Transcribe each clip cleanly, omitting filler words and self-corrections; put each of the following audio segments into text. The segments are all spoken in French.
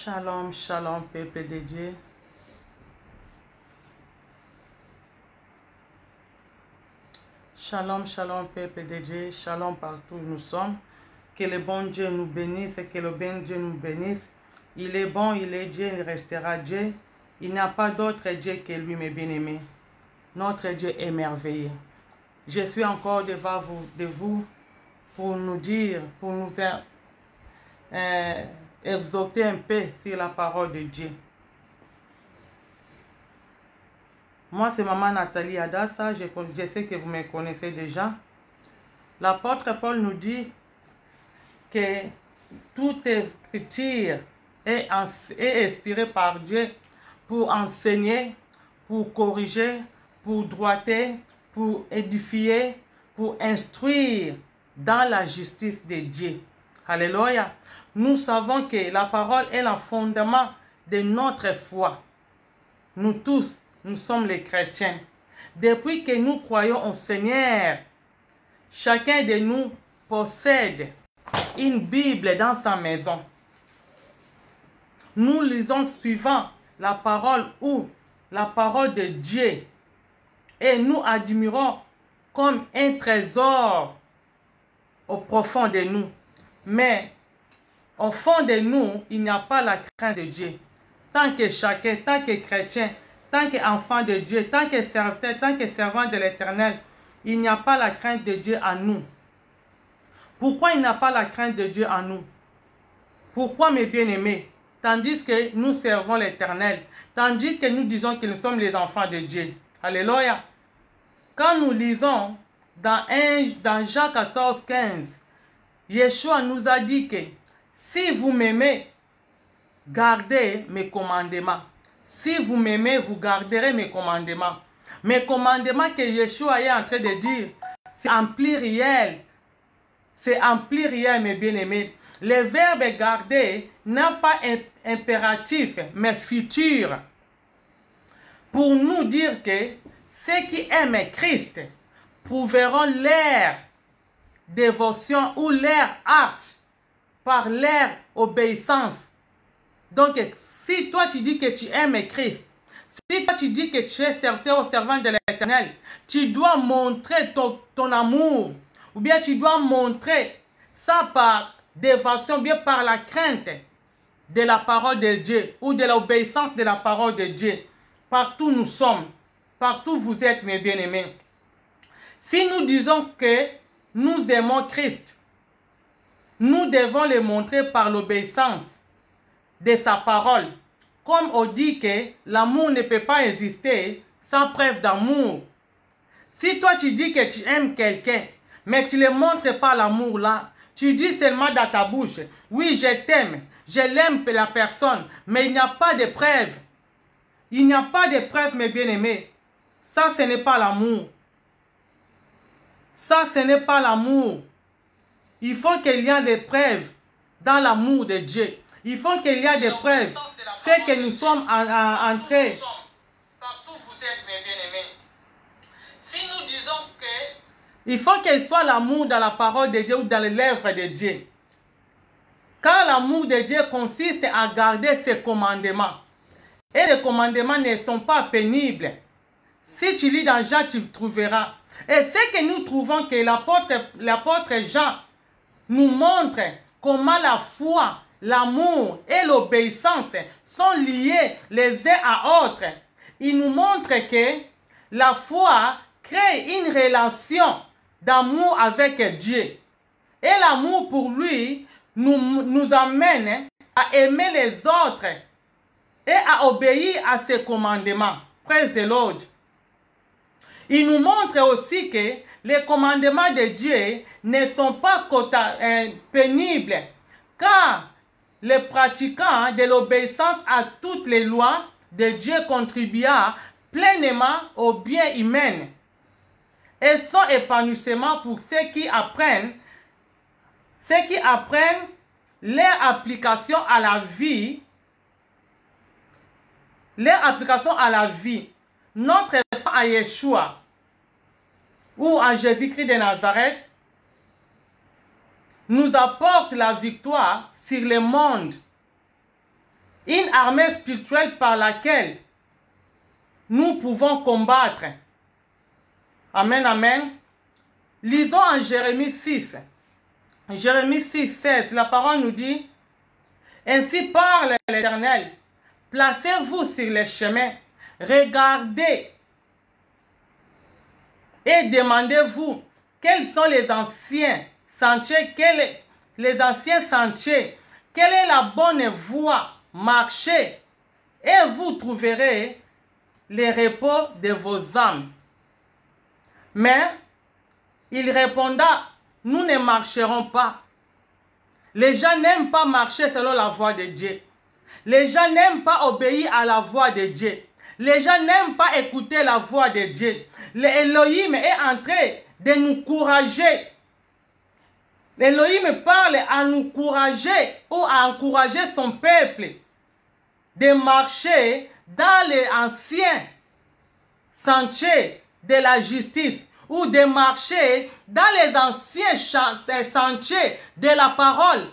Shalom, shalom, peuple de Dieu. Shalom, shalom, peuple de Dieu. Shalom partout où nous sommes. Que le bon Dieu nous bénisse et que le bon Dieu nous bénisse. Il est bon, il est Dieu, il restera Dieu. Il n'y a pas d'autre Dieu que lui, mes bien-aimés. Notre Dieu est merveilleux. Je suis encore devant vous pour nous dire, pour nous exhorter un peu sur la parole de Dieu. Moi, c'est Maman Nathalie Adassa. Je sais que vous me connaissez déjà. L'apôtre Paul nous dit que toute écriture est inspirée par Dieu pour enseigner, pour corriger, pour droiter, pour édifier, pour instruire dans la justice de Dieu. Alléluia. Nous savons que la parole est le fondement de notre foi. Nous tous, nous sommes les chrétiens. Depuis que nous croyons au Seigneur, chacun de nous possède une Bible dans sa maison. Nous lisons suivant la parole ou la parole de Dieu et nous admirons comme un trésor au profond de nous. Mais au fond de nous, il n'y a pas la crainte de Dieu. Tant que chacun, tant que chrétien, tant qu'enfant de Dieu, tant que serviteur, tant que servant de l'Éternel, il n'y a pas la crainte de Dieu en nous. Pourquoi il n'y a pas la crainte de Dieu en nous? Pourquoi, mes bien-aimés? Tandis que nous servons l'Éternel, tandis que nous disons que nous sommes les enfants de Dieu. Alléluia. Quand nous lisons dans Jean 14, 15, Yeshua nous a dit que si vous m'aimez, gardez mes commandements. Si vous m'aimez, vous garderez mes commandements. Mes commandements que Yeshua est en train de dire, c'est en pluriel. C'est en pluriel, mes bien-aimés. Le verbe garder n'a pas impératif, mais futur. Pour nous dire que ceux qui aiment Christ prouveront leur dévotion ou leur acte par leur obéissance. Donc, si toi tu dis que tu aimes Christ, si toi tu dis que tu es serviteur ou servant de l'Éternel, tu dois montrer ton amour, ou bien tu dois montrer ça par dévotion, bien par la crainte de la parole de Dieu ou de l'obéissance de la parole de Dieu. Partout nous sommes, partout vous êtes, mes bien-aimés. Si nous disons que nous aimons Christ, nous devons le montrer par l'obéissance de sa parole. Comme on dit que l'amour ne peut pas exister sans preuve d'amour. Si toi tu dis que tu aimes quelqu'un, mais tu ne montres pas l'amour là, tu dis seulement dans ta bouche, oui je t'aime, je l'aime la personne, mais il n'y a pas de preuve. Il n'y a pas de preuve, mes bien-aimés. Ça, ce n'est pas l'amour. Ça, ce n'est pas l'amour. Il faut qu'il y ait des preuves dans l'amour de Dieu. Il faut qu'il y ait des preuves. C'est que nous sommes entrés. Partout vous êtes, mes bien-aimés. Si nous disons que il faut qu'il soit l'amour dans la parole de Dieu ou dans les lèvres de Dieu. Car l'amour de Dieu consiste à garder ses commandements. Et les commandements ne sont pas pénibles. Si tu lis dans Jean, tu trouveras. Et c'est que nous trouvons que l'apôtre Jean nous montre comment la foi, l'amour et l'obéissance sont liés les uns à autres. Il nous montre que la foi crée une relation d'amour avec Dieu. Et l'amour pour lui nous amène à aimer les autres et à obéir à ses commandements. Praise the Lord. Il nous montre aussi que les commandements de Dieu ne sont pas pénibles, car les pratiquants de l'obéissance à toutes les lois de Dieu contribuent pleinement au bien humain et sont épanouissements pour ceux qui apprennent leur application à la vie. Leur application à la vie. Notre foi à Yeshua ou à Jésus-Christ de Nazareth nous apporte la victoire sur le monde Une armée spirituelle par laquelle nous pouvons combattre. Amen, amen. Lisons en Jérémie 6. Jérémie 6, 16. La parole nous dit, ainsi parle l'Éternel, placez-vous sur les chemins, regardez et demandez-vous quels sont les anciens sentiers, quelle est la bonne voie, marchez et vous trouverez les repos de vos âmes. Mais il répondra, nous ne marcherons pas. Les gens n'aiment pas marcher selon la voie de Dieu. Les gens n'aiment pas obéir à la voix de Dieu. Les gens n'aiment pas écouter la voix de Dieu. L'Élohim est en train de nous encourager. L'Élohim parle à nous encourager ou à encourager son peuple de marcher dans les anciens sentiers de la justice ou de marcher dans les anciens sentiers de la parole.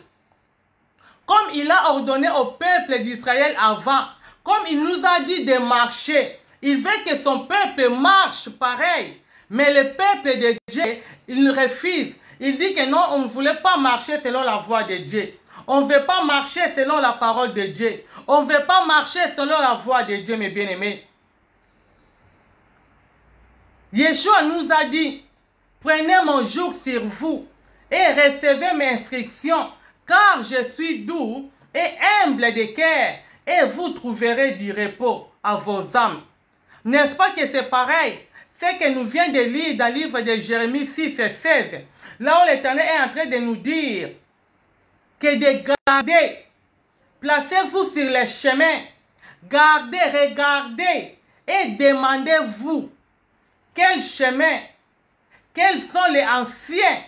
Comme il a ordonné au peuple d'Israël avant, comme il nous a dit de marcher, il veut que son peuple marche pareil. Mais le peuple de Dieu, il refuse. Il dit que non, on ne voulait pas marcher selon la voie de Dieu. On ne veut pas marcher selon la parole de Dieu. On ne veut pas marcher selon la voie de Dieu, mes bien-aimés. Yeshua nous a dit, prenez mon joug sur vous et recevez mes instructions, car je suis doux et humble de cœur, et vous trouverez du repos à vos âmes. N'est-ce pas que c'est pareil? C'est que nous vient de lire dans le livre de Jérémie 6 et 16, là où l'Éternel est en train de nous dire que de garder, placez-vous sur les chemins, gardez, regardez et demandez-vous quel chemin, quels sont les anciens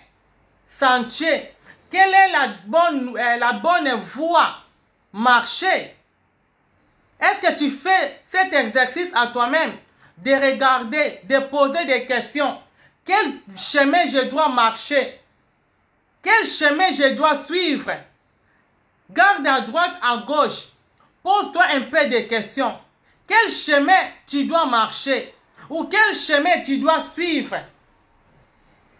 sentiers, quelle est la bonne voie, marcher. Est-ce que tu fais cet exercice à toi-même, de regarder, de poser des questions? Quel chemin je dois marcher? Quel chemin je dois suivre? Garde à droite, à gauche. Pose-toi un peu de questions. Quel chemin tu dois marcher? Ou quel chemin tu dois suivre?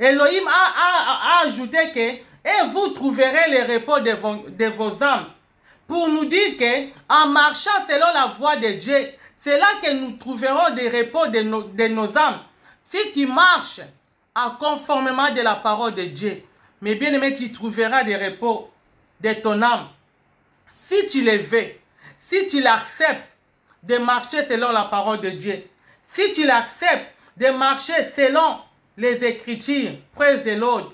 Elohim a ajouté que et vous trouverez le repos de vos âmes. Pour nous dire que en marchant selon la voie de Dieu, c'est là que nous trouverons des repos de nos âmes. Si tu marches conformément de la parole de Dieu, mes bien-aimés, tu trouveras des repos de ton âme. Si tu le veux, si tu l'acceptes de marcher selon la parole de Dieu, si tu l'acceptes de marcher selon les Écritures, praise the Lord,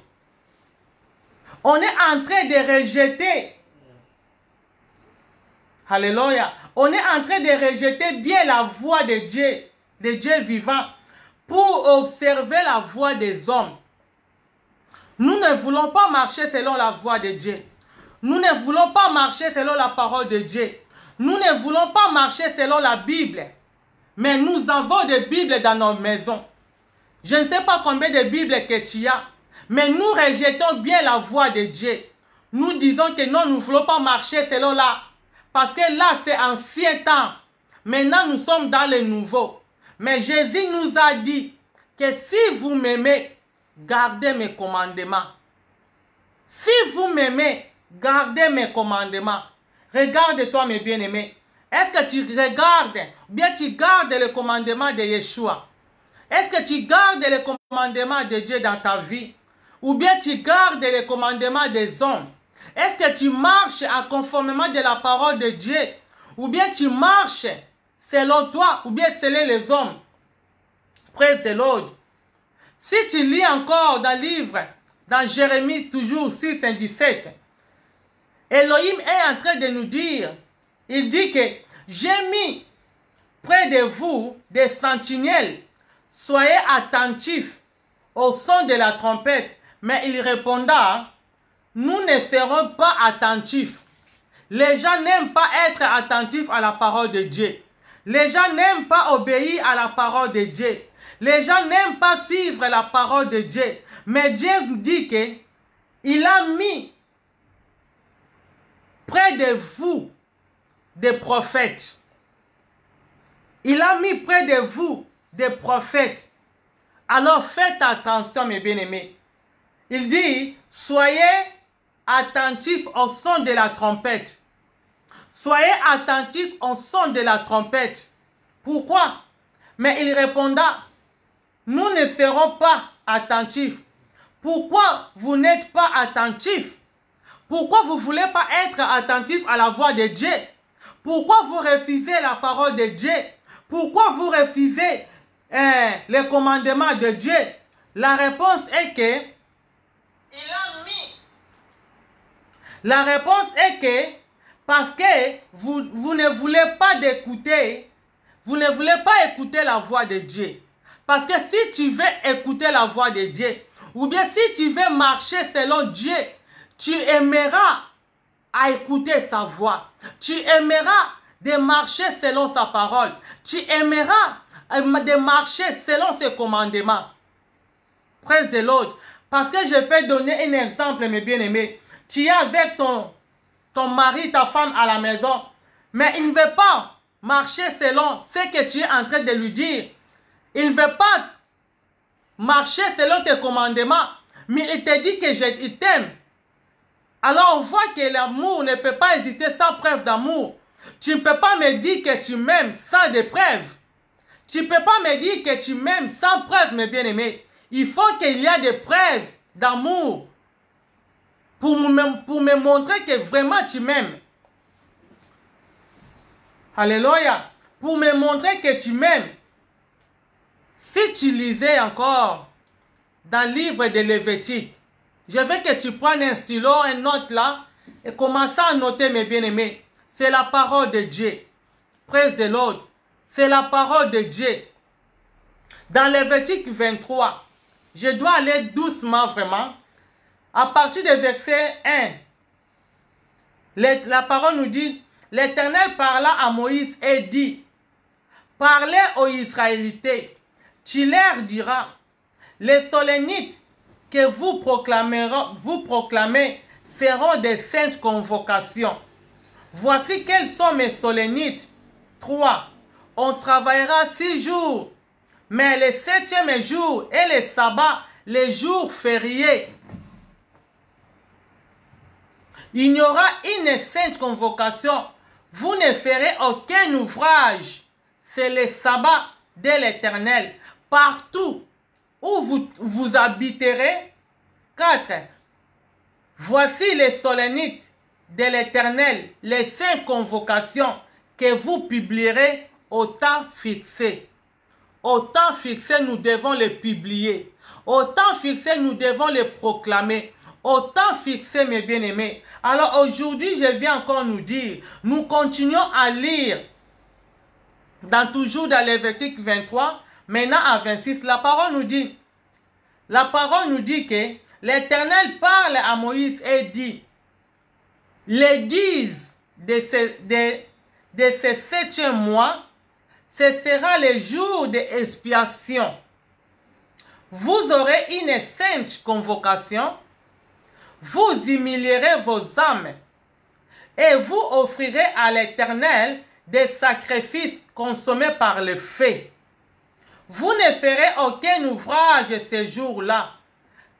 on est en train de rejeter, alléluia, on est en train de rejeter bien la voix de Dieu vivant, pour observer la voix des hommes. Nous ne voulons pas marcher selon la voix de Dieu. Nous ne voulons pas marcher selon la parole de Dieu. Nous ne voulons pas marcher selon la Bible. Mais nous avons des Bibles dans nos maisons. Je ne sais pas combien de Bibles que tu as. Mais nous rejetons bien la voix de Dieu. Nous disons que non, nous ne voulons pas marcher selon là. Parce que là, c'est ancien temps. Maintenant, nous sommes dans le nouveau. Mais Jésus nous a dit que si vous m'aimez, gardez mes commandements. Si vous m'aimez, gardez mes commandements. Regarde-toi, mes bien-aimés. Est-ce que tu regardes, ou bien tu gardes le commandement de Yeshua? Est-ce que tu gardes le commandement de Dieu dans ta vie? Ou bien tu gardes le commandement des hommes? Est-ce que tu marches en conformément de la parole de Dieu? Ou bien tu marches selon toi, ou bien selon les hommes? Praise the Lord. Si tu lis encore dans le livre, dans Jérémie toujours 6 et 17, Elohim est en train de nous dire, il dit que j'ai mis près de vous des sentinelles, soyez attentifs au son de la trompette. Mais il répondra, nous ne serons pas attentifs. Les gens n'aiment pas être attentifs à la parole de Dieu. Les gens n'aiment pas obéir à la parole de Dieu. Les gens n'aiment pas suivre la parole de Dieu. Mais Dieu dit que il a mis près de vous des prophètes. Il a mis près de vous des prophètes. Alors faites attention, mes bien-aimés. Il dit, soyez attentifs au son de la trompette. Soyez attentifs au son de la trompette. Pourquoi? Mais il répondra, nous ne serons pas attentifs. Pourquoi vous n'êtes pas attentifs? Pourquoi vous ne voulez pas être attentifs à la voix de Dieu? Pourquoi vous refusez la parole de Dieu? Pourquoi vous refusez les commandements de Dieu? La réponse est que la réponse est que parce que vous ne voulez pas écouter, vous ne voulez pas écouter la voix de Dieu. Parce que si tu veux écouter la voix de Dieu, ou bien si tu veux marcher selon Dieu, tu aimeras à écouter sa voix. Tu aimeras de marcher selon sa parole. Tu aimeras de marcher selon ses commandements. Praise de l'autre. Parce que je peux donner un exemple, mes bien-aimés. Tu es avec ton mari, ta femme à la maison, mais il ne veut pas marcher selon ce que tu es en train de lui dire. Il ne veut pas marcher selon tes commandements, mais il te dit qu'il t'aime. Alors on voit que l'amour ne peut pas hésiter sans preuve d'amour. Tu ne peux pas me dire que tu m'aimes sans des preuves. Tu ne peux pas me dire que tu m'aimes sans preuve, mes bien-aimés. Il faut qu'il y ait des preuves d'amour pour me montrer que vraiment tu m'aimes. Alléluia. Pour me montrer que tu m'aimes. Si tu lisais encore dans le livre de Lévitique, je veux que tu prennes un stylo, une note là, et commences à noter, mes bien-aimés. C'est la parole de Dieu. Praise de l'autre. C'est la parole de Dieu. Dans Lévitique 23, je dois aller doucement vraiment. À partir du verset 1, la parole nous dit, l'Éternel parla à Moïse et dit, parlez aux Israélites, tu leur diras, les solennites que vous proclamez seront des saintes convocations. Voici quels sont mes solennites. 3. On travaillera 6 jours, mais le 7e jour et le sabbat, les jours fériés. Il y aura une sainte convocation. Vous ne ferez aucun ouvrage. C'est le sabbat de l'Éternel. Partout où vous habiterez. 4. Voici les solennites de l'Éternel, les saintes convocations que vous publierez au temps fixé. Au temps fixé, nous devons les publier. Au temps fixé, nous devons les proclamer. Au temps fixé, mes bien-aimés. Alors aujourd'hui, je viens encore nous dire, nous continuons à lire toujours dans Lévitique 23, maintenant à 26, la parole nous dit que l'Éternel parle à Moïse et dit, les 10 de ce 7e mois, ce sera le jour d'expiation. Vous aurez une sainte convocation, vous humilierez vos âmes et vous offrirez à l'Éternel des sacrifices consommés par le feu. Vous ne ferez aucun ouvrage ce jour-là,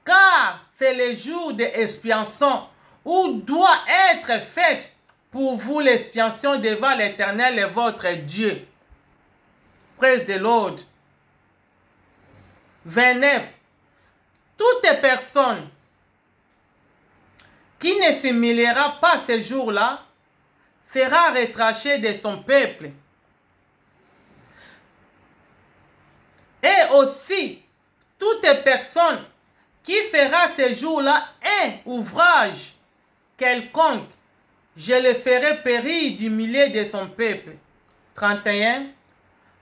car c'est le jour d'expiation où doit être faite pour vous l'expiation devant l'Éternel et votre Dieu. Praise the Lord. 29. Toute personne qui ne s'humiliera pas ce jour-là sera retranchée de son peuple. Et aussi, toute personne qui fera ce jour-là un ouvrage quelconque, je le ferai périr du milieu de son peuple. 31.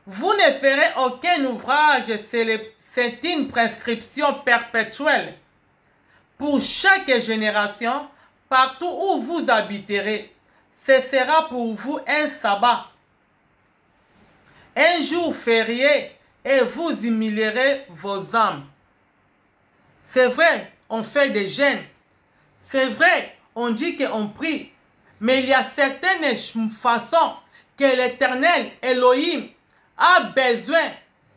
Vous ne ferez aucun ouvrage, c'est une prescription perpétuelle. Pour chaque génération, partout où vous habiterez, ce sera pour vous un sabbat, un jour férié, et vous humilierez vos âmes. C'est vrai, on fait des jeûnes. C'est vrai, on dit qu'on prie. Mais il y a certaines façons que l'Éternel Elohim a besoin,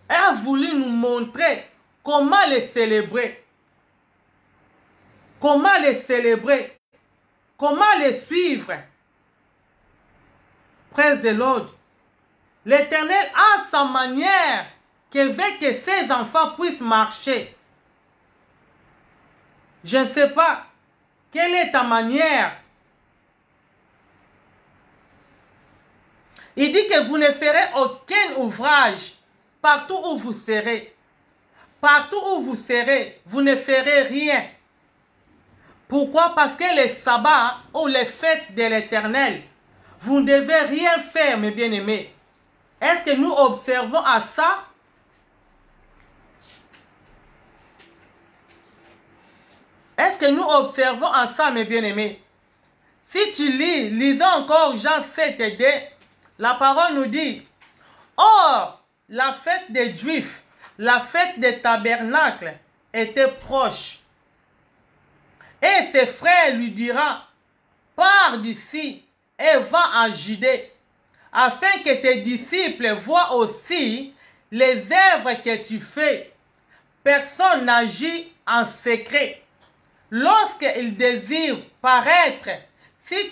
a voulu nous montrer comment les célébrer. Comment les célébrer. Comment les suivre. Praise the Lord. L'Éternel a sa manière qu'il veut que ses enfants puissent marcher. Je ne sais pas quelle est ta manière. Il dit que vous ne ferez aucun ouvrage partout où vous serez. Partout où vous serez, vous ne ferez rien. Pourquoi? Parce que les sabbats ou les fêtes de l'Éternel, vous ne devez rien faire, mes bien-aimés. Est-ce que nous observons à ça? Est-ce que nous observons à ça, mes bien-aimés? Si tu lis, lisons encore Jean 7 et 2, la parole nous dit, or, la fête des Juifs, la fête des tabernacles était proche. Et ses frères lui diront, pars d'ici et va en Judée, afin que tes disciples voient aussi les œuvres que tu fais. Personne n'agit en secret. Lorsqu'il désire paraître, si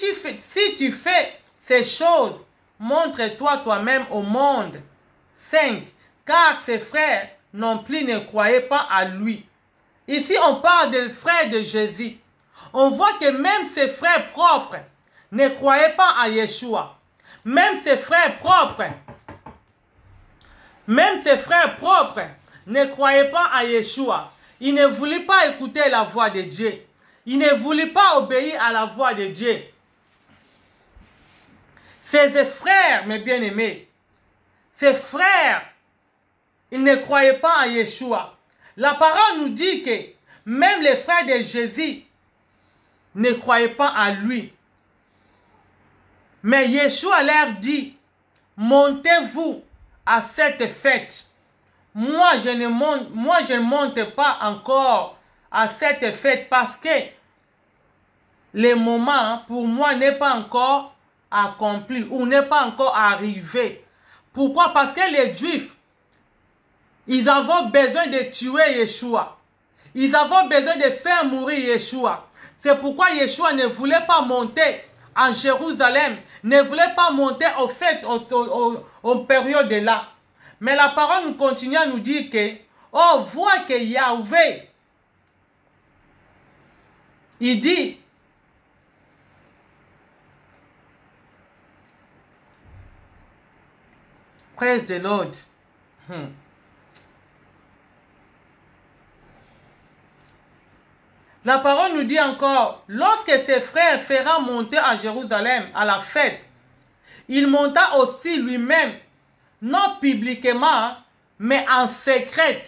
tu fais ces choses, montre-toi toi-même au monde. 5. Car ses frères non plus ne croyaient pas à lui. Ici, on parle des frères de Jésus. On voit que même ses frères propres ne croyaient pas à Yeshua. Même ses frères propres ne croyaient pas à Yeshua. Ils ne voulaient pas écouter la voix de Dieu. Ils ne voulaient pas obéir à la voix de Dieu. Ses frères, mes bien-aimés, ses frères, ils ne croyaient pas à Yeshua. La parole nous dit que même les frères de Jésus ne croyaient pas à lui. Mais Yeshua leur dit, montez-vous à cette fête. Moi, je ne monte pas encore à cette fête parce que le moment pour moi n'est pas encore accompli ou n'est pas encore arrivé. Pourquoi? Parce que les Juifs, ils avaient besoin de tuer Yeshua. Ils avaient besoin de faire mourir Yeshua. C'est pourquoi Yeshua ne voulait pas monter en Jérusalem, ne voulait pas monter aux fêtes, aux périodes là. Mais la parole nous continue à nous dire que, oh, voit que Yahweh, il dit, praise the Lord. La parole nous dit encore, lorsque ses frères feront monter à Jérusalem à la fête, il monta aussi lui-même, non publiquement, mais en secret.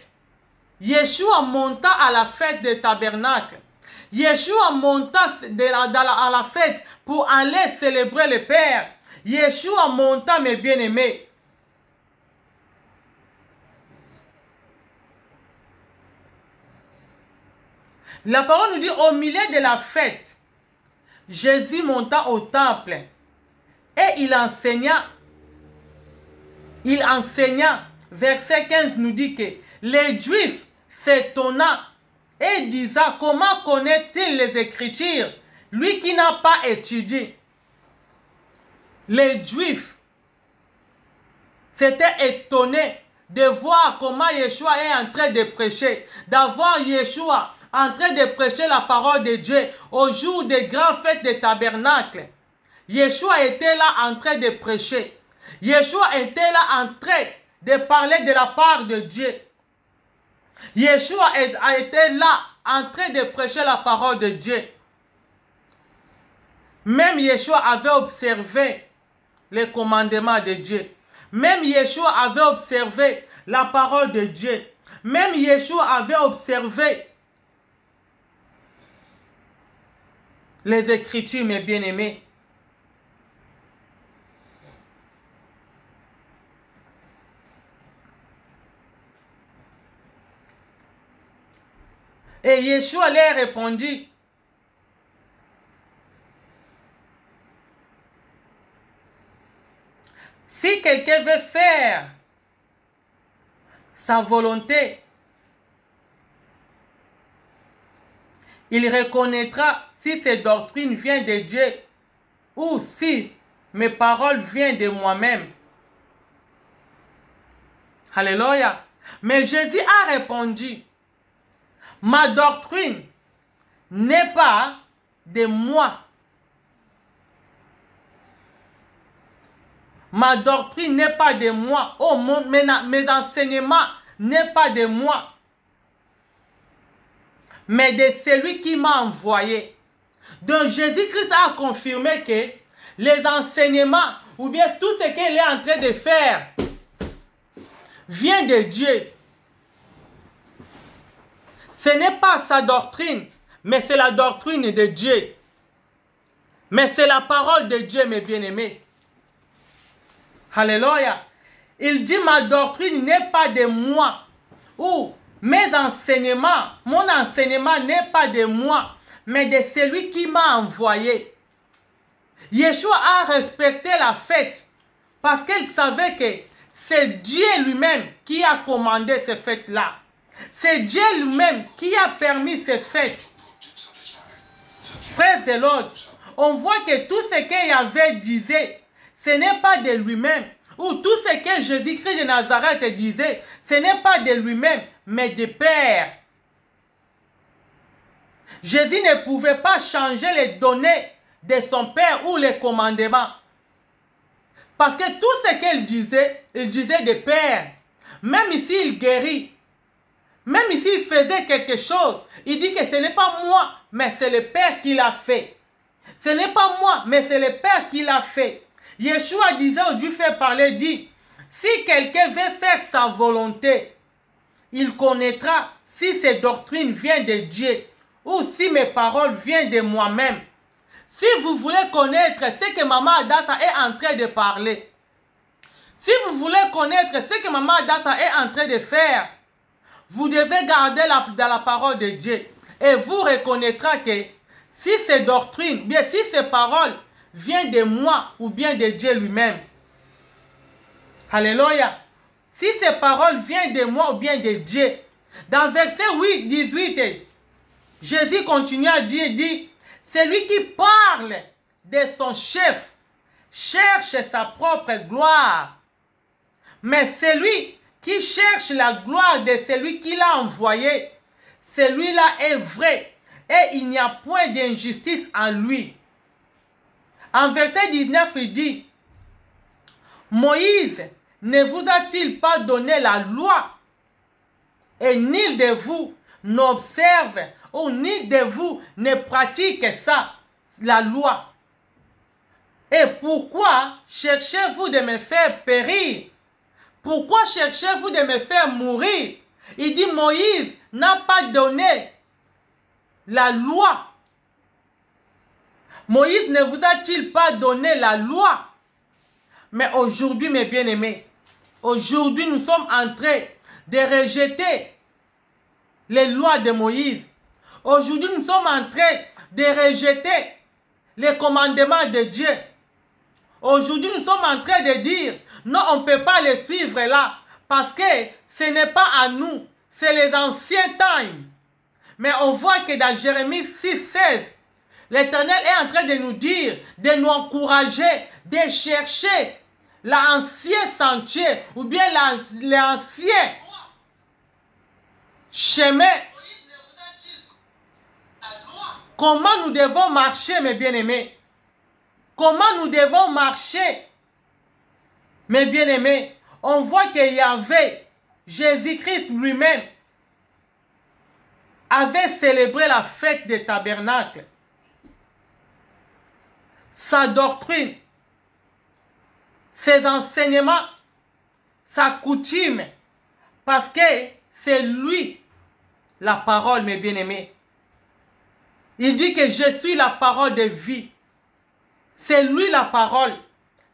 Yeshua monta à la fête des tabernacles. Yeshua monta à la fête pour aller célébrer le Père. Yeshua monta, mes bien-aimés. La parole nous dit, au milieu de la fête, Jésus monta au temple et il enseigna. Verset 15 nous dit que les Juifs s'étonnant et disant, comment connaît-il les Écritures, lui qui n'a pas étudié? Les Juifs s'étaient étonnés de voir comment Yeshua est en train de prêcher, d'avoir Yeshua en train de prêcher la parole de Dieu au jour des grandes fêtes des tabernacles. Yeshua était là en train de prêcher. Yeshua était là en train de parler de la part de Dieu. Yeshua a été là en train de prêcher la parole de Dieu. Même Yeshua avait observé les commandements de Dieu. Même Yeshua avait observé la parole de Dieu. Même Yeshua avait observé les Écritures, mes bien-aimés. Et Yeshua leur répondit, Si quelqu'un veut faire sa volonté, il reconnaîtra si ces doctrines viennent de Dieu ou si mes paroles viennent de moi-même. Alléluia. Mais Jésus a répondu, ma doctrine n'est pas de moi. Ma doctrine n'est pas de moi. Oh, mes enseignements n'est pas de moi, mais de celui qui m'a envoyé. Donc Jésus-Christ a confirmé que les enseignements ou bien tout ce qu'il est en train de faire vient de Dieu. Ce n'est pas sa doctrine, mais c'est la doctrine de Dieu. Mais c'est la parole de Dieu, mes bien-aimés. Alléluia. Il dit, ma doctrine n'est pas de moi. Ou mes enseignements, mon enseignement n'est pas de moi, mais de celui qui m'a envoyé. Yeshua a respecté la fête parce qu'il savait que c'est Dieu lui-même qui a commandé ces fêtes-là. C'est Dieu lui-même qui a permis ces fêtes. Frère de l'autre, on voit que tout ce qu'il avait disait, ce n'est pas de lui-même. Ou tout ce que Jésus-Christ de Nazareth disait, ce n'est pas de lui-même, mais de Père. Jésus ne pouvait pas changer les données de son Père ou les commandements. Parce que tout ce qu'il disait, il disait de Père. Même ici, il guérit. Même ici, il faisait quelque chose. Il dit que ce n'est pas moi, mais c'est le Père qui l'a fait. Ce n'est pas moi, mais c'est le Père qui l'a fait. Yeshua disait aux Juifs fait parler, dit, si quelqu'un veut faire sa volonté, il connaîtra si ces doctrines viennent de Dieu ou si mes paroles viennent de moi-même. Si vous voulez connaître ce que Maman Adassa est en train de parler, si vous voulez connaître ce que Maman Adassa est en train de faire, vous devez garder dans la parole de Dieu. Et vous reconnaîtrez que si ces doctrines, bien si ces paroles viennent de moi ou bien de Dieu lui-même. Alléluia. Si ces paroles viennent de moi ou bien de Dieu. Dans verset 8, 18, Jésus continue à dire, dit, celui qui parle de son chef cherche sa propre gloire. Mais celui qui cherche la gloire de celui qui l'a envoyé, celui-là est vrai et il n'y a point d'injustice en lui. En verset 19, il dit, Moïse ne vous a-t-il pas donné la loi? Et ni de vous n'observe ou ni de vous ne pratique ça, la loi. Et pourquoi cherchez-vous de me faire périr? Pourquoi cherchez-vous de me faire mourir? Il dit, Moïse n'a pas donné la loi. Moïse ne vous a-t-il pas donné la loi? Mais aujourd'hui, mes bien-aimés, aujourd'hui, nous sommes en train de rejeter les lois de Moïse. Aujourd'hui, nous sommes en train de rejeter les commandements de Dieu. Aujourd'hui, nous sommes en train de dire, non, on ne peut pas les suivre là, parce que ce n'est pas à nous, c'est les anciens temps. Mais on voit que dans Jérémie 6, 16, l'Éternel est en train de nous dire, de nous encourager, de chercher l'ancien sentier, ou bien l'ancien chemin. Comment nous devons marcher, mes bien-aimés? Comment nous devons marcher, mes bien-aimés? On voit qu'il y avait Jésus-Christ lui-même avait célébré la fête des tabernacles. Sa doctrine, ses enseignements, sa coutume, parce que c'est lui la parole, mes bien-aimés. Il dit que je suis la parole de vie. C'est lui la parole.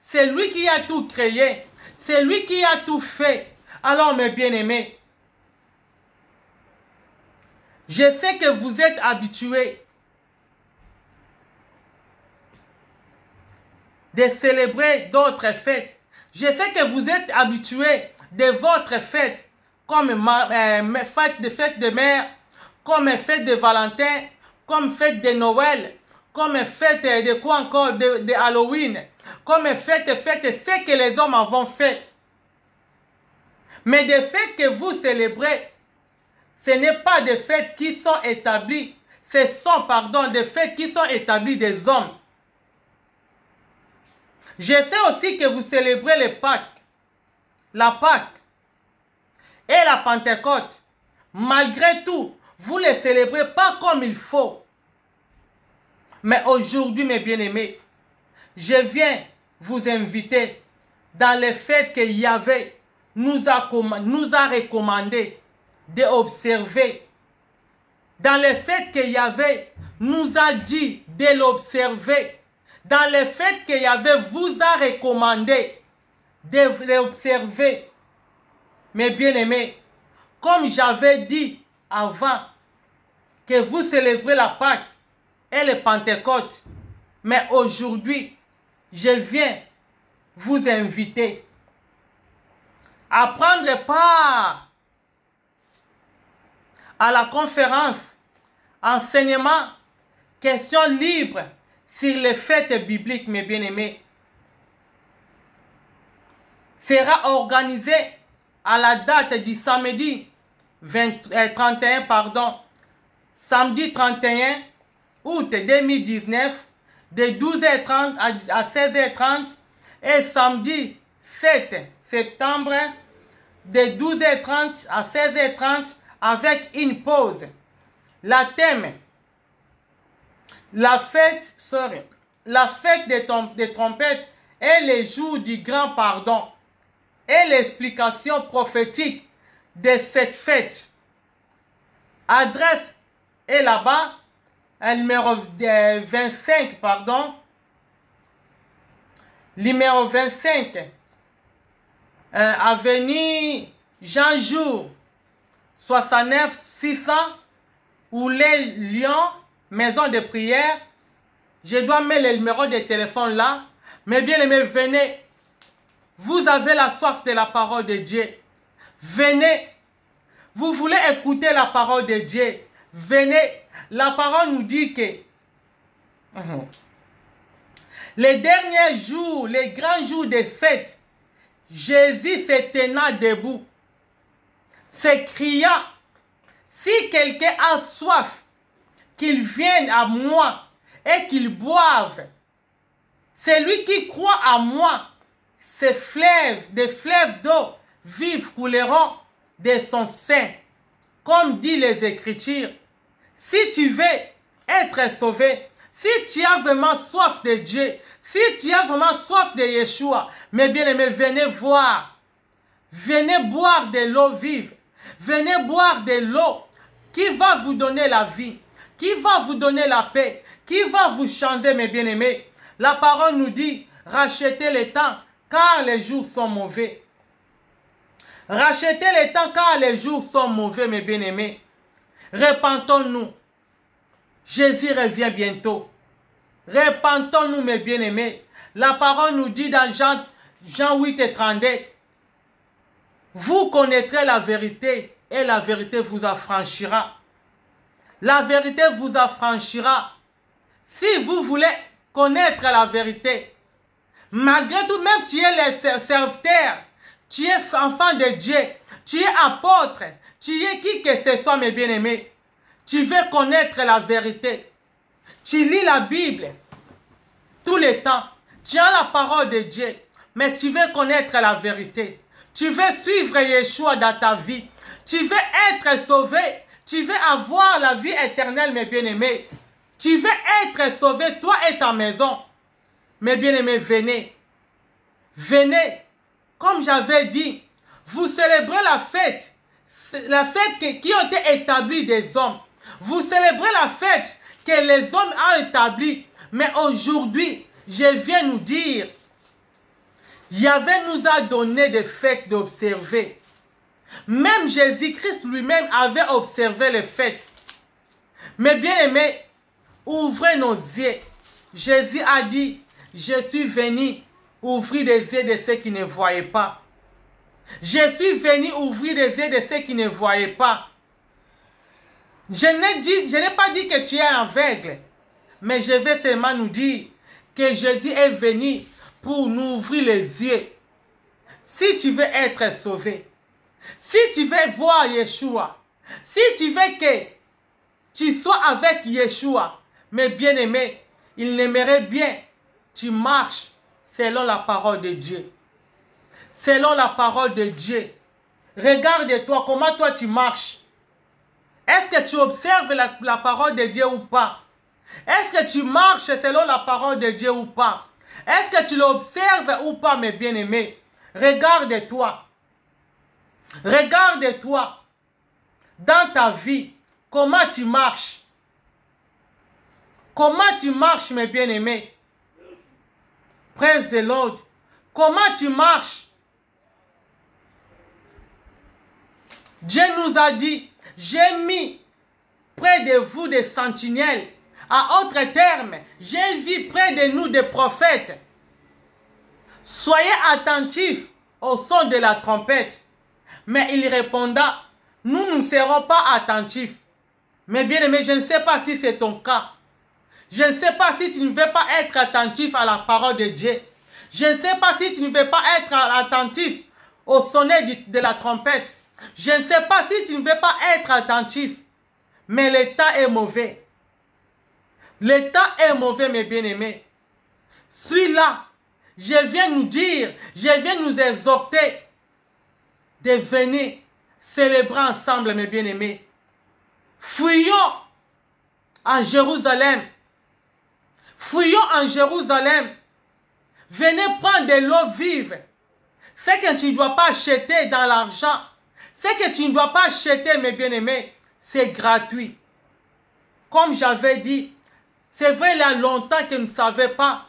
C'est lui qui a tout créé. C'est lui qui a tout fait. Alors, mes bien-aimés, je sais que vous êtes habitués de célébrer d'autres fêtes. Je sais que vous êtes habitués de votre fête, comme fête de mère, comme fête de Valentin, comme fête de Noël, comme fête de quoi encore, de Halloween, comme fête, ce que les hommes avons fait. Mais des fêtes que vous célébrez, ce n'est pas des fêtes qui sont établies, ce sont, des fêtes qui sont établies des hommes. Je sais aussi que vous célébrez les Pâques, la Pâque et la Pentecôte. Malgré tout, vous ne les célébrez pas comme il faut. Mais aujourd'hui, mes bien-aimés, je viens vous inviter dans les fêtes que Yahvé nous a recommandé d'observer. Dans les fêtes que Yahvé nous a dit de l'observer. Dans les fêtes que Yahvé vous a recommandé de l'observer. Mes bien-aimés, comme j'avais dit avant, que vous célébrez la Pâque et le Pentecôte, mais aujourd'hui, je viens vous inviter à prendre part à la conférence enseignement, questions libres sur les fêtes bibliques, mes bien-aimés. Sera organisé à la date du samedi 31, samedi 31 août 2019, de 12h30 à 16h30 et samedi 7 septembre de 12h30 à 16h30 avec une pause. La thème, la fête des trompettes et les jours du grand pardon et l'explication prophétique de cette fête. Adresse est là-bas, numéro 25, numéro 25, avenue Jean-Jour, 69 600, ou les Lions, maison de prière. Je dois mettre le numéro de téléphone là. Mais bien aimés, venez. Vous avez la soif de la parole de Dieu. Venez. Vous voulez écouter la parole de Dieu. Venez. La parole nous dit que les derniers jours, les grands jours des fêtes, Jésus se tenant debout, s'écria, si quelqu'un a soif, qu'il vienne à moi et qu'il boive. Celui qui croit à moi, des fleuves d'eau vive couleront de son sein. Comme dit les Écritures, si tu veux être sauvé, si tu as vraiment soif de Dieu, si tu as vraiment soif de Yeshua, mes bien-aimés, venez voir. Venez boire de l'eau vive. Venez boire de l'eau qui va vous donner la vie, qui va vous donner la paix, qui va vous changer, mes bien-aimés. La parole nous dit, rachetez le temps, car les jours sont mauvais. Rachetez le temps, car les jours sont mauvais, mes bien-aimés. Repentons-nous. Jésus revient bientôt. Repentons-nous, mes bien-aimés. La parole nous dit dans Jean 8 et 32, vous connaîtrez la vérité et la vérité vous affranchira. La vérité vous affranchira. Si vous voulez connaître la vérité, malgré tout, même tu es le serviteur, tu es enfant de Dieu, tu es apôtre, tu es qui que ce soit, mes bien-aimés, tu veux connaître la vérité. Tu lis la Bible tout le temps, tu as la parole de Dieu, mais tu veux connaître la vérité. Tu veux suivre Yeshua dans ta vie. Tu veux être sauvé. Tu veux avoir la vie éternelle, mes bien-aimés. Tu veux être sauvé, toi et ta maison. Mes bien-aimés, venez. Venez. Comme j'avais dit, vous célébrez la fête qui ont été établie des hommes. Vous célébrez la fête que les hommes ont établie. Mais aujourd'hui, je viens nous dire, Yahvé nous a donné des fêtes d'observer. Même Jésus-Christ lui-même avait observé les fêtes. Mais bien aimés, ouvrez nos yeux. Jésus a dit, je suis venu ouvrir les yeux de ceux qui ne voyaient pas. Je suis venu ouvrir les yeux de ceux qui ne voyaient pas. Je n'ai pas dit que tu es aveugle, mais je vais seulement nous dire que Jésus est venu pour nous ouvrir les yeux. Si tu veux être sauvé, si tu veux voir Yeshua, si tu veux que tu sois avec Yeshua, mes bien-aimés, il aimerait bien que tu marches selon la parole de Dieu. Selon la parole de Dieu. Regarde-toi, comment toi tu marches. Est-ce que tu observes la parole de Dieu ou pas? Est-ce que tu marches selon la parole de Dieu ou pas? Est-ce que tu l'observes ou pas, mes bien-aimés? Regarde-toi. Regarde-toi. Dans ta vie, comment tu marches? Comment tu marches, mes bien-aimés? Praise the Lord. Comment tu marches? Dieu nous a dit, j'ai mis près de vous des sentinelles. En autres termes, j'ai vu près de nous des prophètes. Soyez attentifs au son de la trompette. Mais il répondra, nous ne serons pas attentifs. Mais bien aimé, je ne sais pas si c'est ton cas. Je ne sais pas si tu ne veux pas être attentif à la parole de Dieu. Je ne sais pas si tu ne veux pas être attentif au sonnet de la trompette. Je ne sais pas si tu ne veux pas être attentif. Mais le temps est mauvais. Le temps est mauvais, mes bien-aimés. Suis là. Je viens nous dire, je viens nous exhorter de venir célébrer ensemble, mes bien-aimés. Fuyons en Jérusalem. Fuyons en Jérusalem. Venez prendre de l'eau vive. Ce que tu ne dois pas acheter dans l'argent, ce que tu ne dois pas acheter, mes bien-aimés, c'est gratuit. Comme j'avais dit, c'est vrai, il y a longtemps que vous ne savez pas.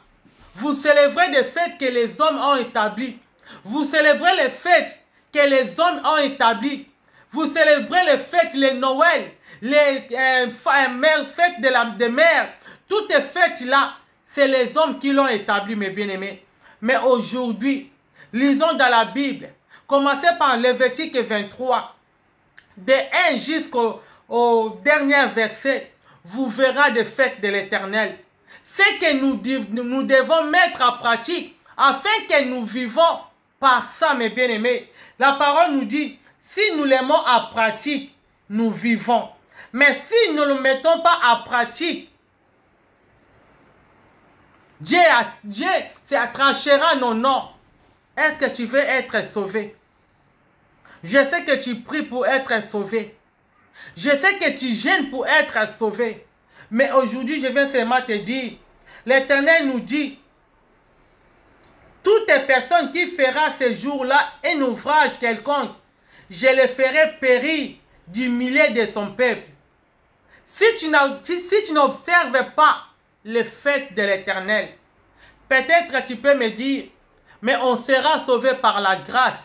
Vous célébrez des fêtes que les hommes ont établies. Vous célébrez les fêtes que les hommes ont établies. Vous célébrez les fêtes, les Noël, les fêtes de mer. Toutes ces fêtes-là, c'est les hommes qui l'ont établi, mes bien-aimés. Mais aujourd'hui, lisons dans la Bible, commencez par Lévitique 23, de 1 jusqu'au dernier verset, vous verrez des fêtes de l'Éternel. C'est que nous devons mettre en pratique afin que nous vivons par ça, mes bien-aimés. La parole nous dit, si nous les mettons en pratique, nous vivons. Mais si nous ne le mettons pas en pratique, Dieu tranchera nos noms. Est-ce que tu veux être sauvé? Je sais que tu pries pour être sauvé. Je sais que tu gênes pour être sauvé. Mais aujourd'hui, je viens seulement te dire, l'Éternel nous dit, toutes les personnes qui feront ce jour-là un ouvrage quelconque, je les ferai périr du milieu de son peuple. Si tu n'observes pas les fêtes de l'Éternel, peut-être tu peux me dire, mais on sera sauvé par la grâce.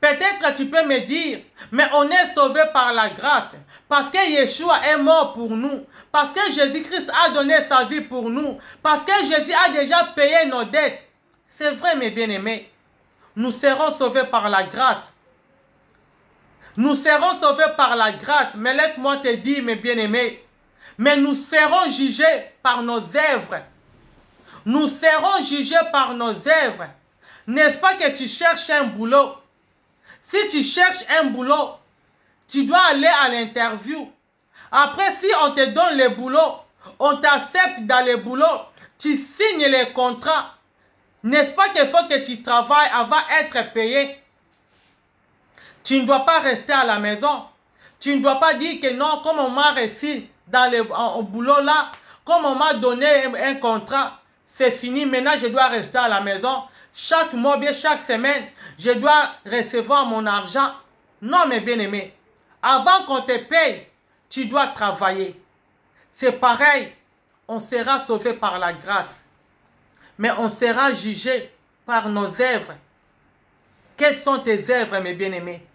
Peut-être tu peux me dire, mais on est sauvé par la grâce. Parce que Yeshua est mort pour nous. Parce que Jésus-Christ a donné sa vie pour nous. Parce que Jésus a déjà payé nos dettes. C'est vrai, mes bien-aimés. Nous serons sauvés par la grâce. Nous serons sauvés par la grâce. Mais laisse-moi te dire, mes bien-aimés. Mais nous serons jugés par nos œuvres. Nous serons jugés par nos œuvres. N'est-ce pas que tu cherches un boulot? Si tu cherches un boulot, tu dois aller à l'interview. Après, si on te donne le boulot, on t'accepte dans le boulot, tu signes les contrats. N'est-ce pas qu'il faut que tu travailles avant d'être payé? Tu ne dois pas rester à la maison. Tu ne dois pas dire que non, comme on m'a reçu au boulot là, comme on m'a donné un contrat, c'est fini, maintenant je dois rester à la maison. Chaque mois, bien chaque semaine, je dois recevoir mon argent. Non, mes bien-aimés, avant qu'on te paye, tu dois travailler. C'est pareil, on sera sauvé par la grâce. Mais on sera jugé par nos œuvres. Quelles sont tes œuvres, mes bien-aimés?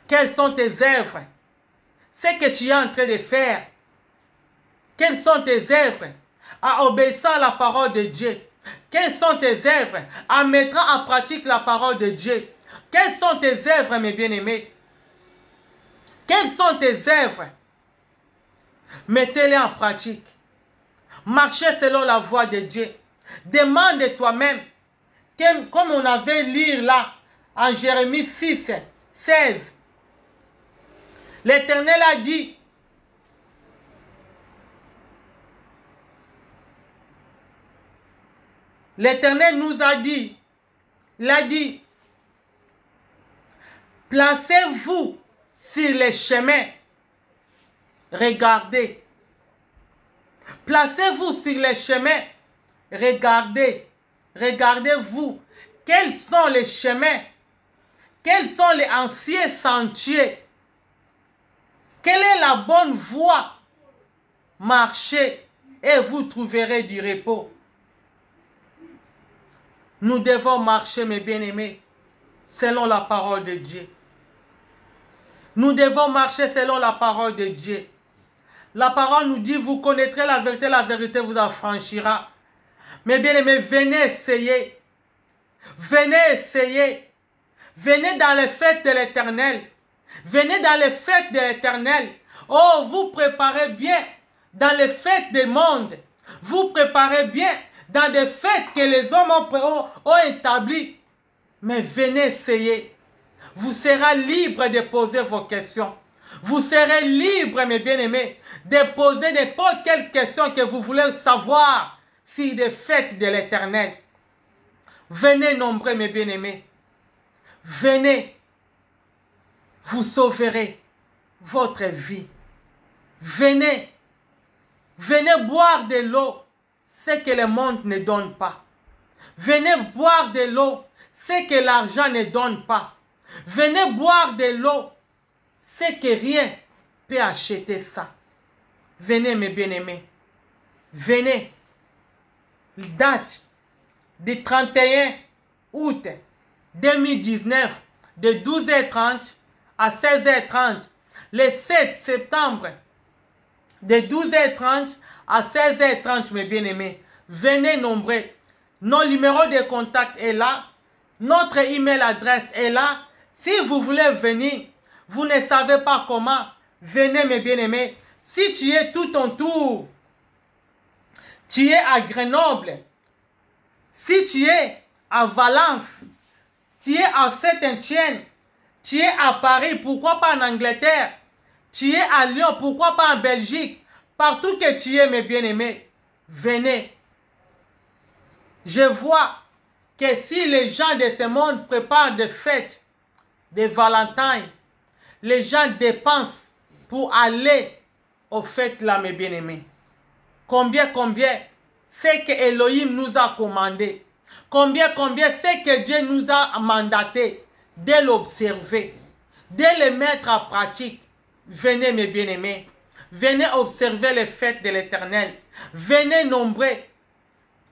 Quelles sont tes œuvres? Ce que tu es en train de faire. Quelles sont tes œuvres? En obéissant à la parole de Dieu. Quelles sont tes œuvres en mettant en pratique la parole de Dieu? Quelles sont tes œuvres, mes bien-aimés? Quelles sont tes œuvres? Mettez-les en pratique. Marchez selon la voie de Dieu. Demande de toi-même, comme on avait lu là, en Jérémie 6, 16. L'Éternel a dit, l'Éternel nous a dit, il a dit, placez-vous sur les chemins, regardez. Placez-vous sur les chemins, regardez. Regardez-vous. Quels sont les chemins? Quels sont les anciens sentiers? Quelle est la bonne voie? Marchez et vous trouverez du repos. Nous devons marcher, mes bien-aimés, selon la parole de Dieu. Nous devons marcher selon la parole de Dieu. La parole nous dit, vous connaîtrez la vérité vous affranchira. Mes bien-aimés, venez essayer. Venez essayer. Venez dans les fêtes de l'Éternel. Venez dans les fêtes de l'Éternel. Oh, vous préparez bien dans les fêtes du monde. Vous préparez bien dans des fêtes que les hommes ont établies. Mais venez essayer. Vous serez libre de poser vos questions. Vous serez libre, mes bien-aimés, de poser n'importe quelle question que vous voulez savoir sur les fêtes de l'Éternel. Venez nombreux, mes bien-aimés. Venez. Vous sauverez votre vie. Venez. Venez boire de l'eau, ce que le monde ne donne pas. Venez boire de l'eau, ce que l'argent ne donne pas. Venez boire de l'eau, ce que rien peut acheter ça. Venez, mes bien-aimés. Venez. Date du 31 août 2019 de 12h30 à 16h30. Le 7 septembre de 12h30 à 16h30, mes bien-aimés. Venez nombreux. Nos numéros de contact est là. Notre email adresse est là. Si vous voulez venir, vous ne savez pas comment, venez, mes bien-aimés. Si tu es tout ton tour, tu es à Grenoble, si tu es à Valence, tu es à Saint-Étienne, tu es à Paris, pourquoi pas en Angleterre, tu es à Lyon, pourquoi pas en Belgique, partout que tu es, mes bien-aimés, venez. Je vois que si les gens de ce monde préparent des fêtes, des Valentins, les gens dépensent pour aller aux fêtes là, mes bien-aimés. Combien, c'est que Elohim nous a commandé. Combien, c'est que Dieu nous a mandaté de l'observer, de le mettre en pratique. Venez, mes bien-aimés. Venez observer les fêtes de l'Éternel. Venez nombreux.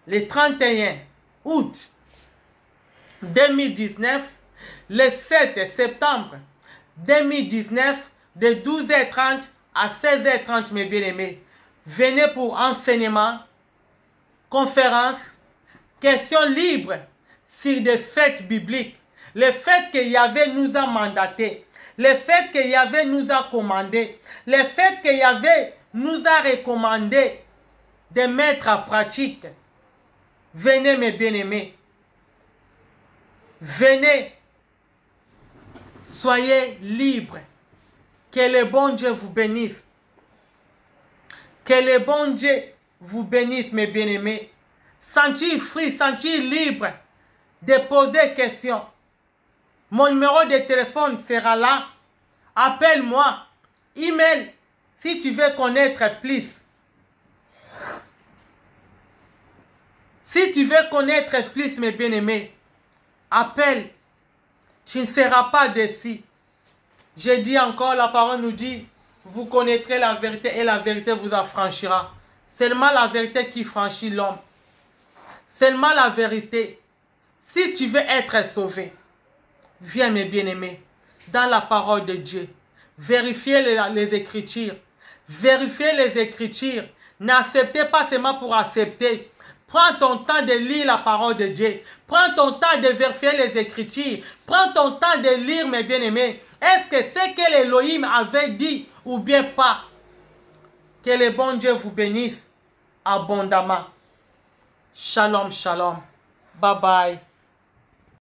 Le 31 août 2019, le 7 septembre 2019, de 12h30 à 16h30, mes bien-aimés. Venez pour enseignement, conférences, questions libres sur des fêtes bibliques. Les fêtes que Yahvé nous a mandatées. Les fêtes que Yahvé nous a commandées. Les fêtes que Yahvé nous a recommandées de mettre en pratique. Venez, mes bien-aimés. Venez. Soyez libres. Que le bon Dieu vous bénisse. Que le bon Dieu vous bénisse, mes bien-aimés. Sentir free, sentir libre de poser des questions. Mon numéro de téléphone sera là. Appelle-moi. Email si tu veux connaître plus. Si tu veux connaître plus, mes bien-aimés, appelle. Tu ne seras pas déçu. Je dis encore, la parole nous dit, vous connaîtrez la vérité et la vérité vous affranchira. Seulement la vérité qui franchit l'homme. Seulement la vérité. Si tu veux être sauvé, viens, mes bien-aimés, dans la parole de Dieu. Vérifiez les Écritures. Vérifiez les Écritures. N'acceptez pas seulement pour accepter. Prends ton temps de lire la parole de Dieu. Prends ton temps de vérifier les Écritures. Prends ton temps de lire, mes bien-aimés. Est-ce que c'est que l'Élohim avait dit ou bien pas? Que le bon Dieu vous bénisse abondamment. Shalom, shalom. Bye bye.